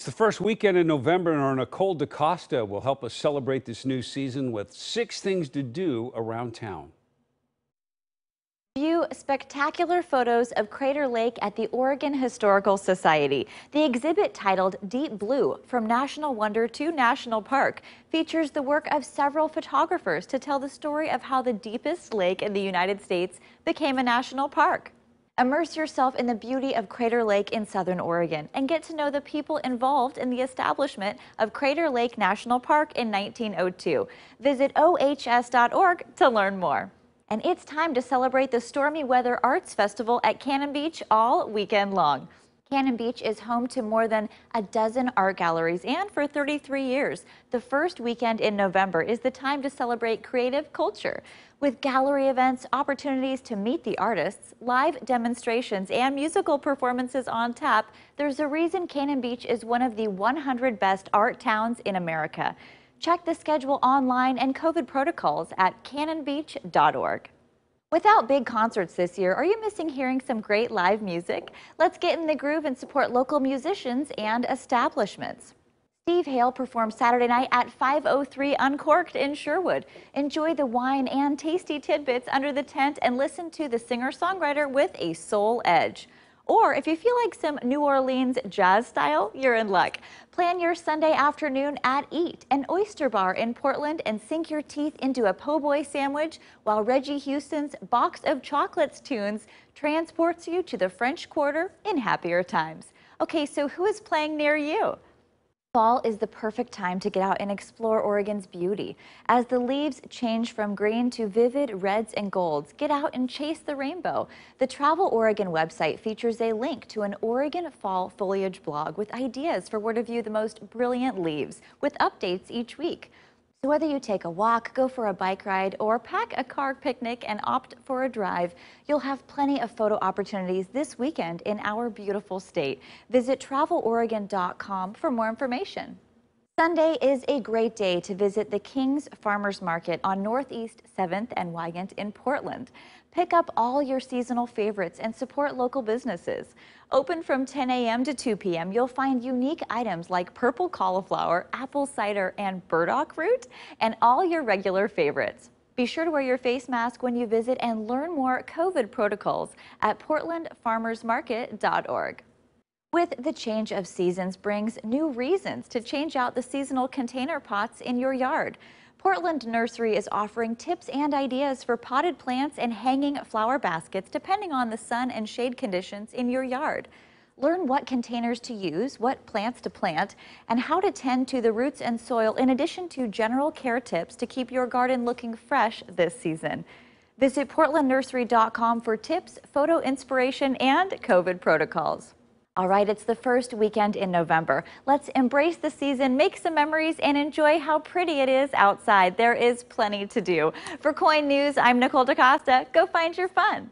It's the first weekend in November, and our Nicole DeCosta will help us celebrate this new season with 6 things to do around town. View spectacular photos of Crater Lake at the Oregon Historical Society. The exhibit, titled Deep Blue, From National Wonder to National Park, features the work of several photographers to tell the story of how the deepest lake in the United States became a national park. Immerse yourself in the beauty of Crater Lake in southern Oregon and get to know the people involved in the establishment of Crater Lake National Park in 1902. Visit ohs.org to learn more. And it's time to celebrate the Stormy Weather Arts Festival at Cannon Beach all weekend long. Cannon Beach is home to more than a dozen art galleries, and for 33 years, the first weekend in November is the time to celebrate creative culture. With gallery events, opportunities to meet the artists, live demonstrations, and musical performances on tap, there's a reason Cannon Beach is one of the 100 best art towns in America. Check the schedule online and COVID protocols at cannonbeach.org. Without big concerts this year, are you missing hearing some great live music? Let's get in the groove and support local musicians and establishments. Steve Hale performs Saturday night at 503 Uncorked in Sherwood. Enjoy the wine and tasty tidbits under the tent and listen to the singer-songwriter with a soul edge. Or if you feel like some New Orleans jazz style, you're in luck. Plan your Sunday afternoon at Eat, an oyster bar in Portland, and sink your teeth into a po' boy sandwich while Reggie Houston's Box of Chocolates tunes transports you to the French Quarter in happier times. Okay, so who is playing near you? Fall is the perfect time to get out and explore Oregon's beauty. As the leaves change from green to vivid reds and golds, get out and chase the rainbow. The Travel Oregon website features a link to an Oregon fall foliage blog with ideas for where to view the most brilliant leaves, with updates each week. So whether you take a walk, go for a bike ride, or pack a car picnic and opt for a drive, you'll have plenty of photo opportunities this weekend in our beautiful state. Visit traveloregon.com for more information. Sunday is a great day to visit the King's Farmers Market on Northeast 7th and Wygant in Portland. Pick up all your seasonal favorites and support local businesses. Open from 10 a.m. to 2 p.m., you'll find unique items like purple cauliflower, apple cider, and burdock root, and all your regular favorites. Be sure to wear your face mask when you visit and learn more COVID protocols at portlandfarmersmarket.org. With the change of seasons brings new reasons to change out the seasonal container pots in your yard. Portland Nursery is offering tips and ideas for potted plants and hanging flower baskets depending on the sun and shade conditions in your yard. Learn what containers to use, what plants to plant, and how to tend to the roots and soil, in addition to general care tips to keep your garden looking fresh this season. Visit portlandnursery.com for tips, photo inspiration, and COVID protocols. All right, it's the first weekend in November. Let's embrace the season, make some memories, and enjoy how pretty it is outside. There is plenty to do. For KOIN News, I'm Nicole DeCosta. Go find your fun.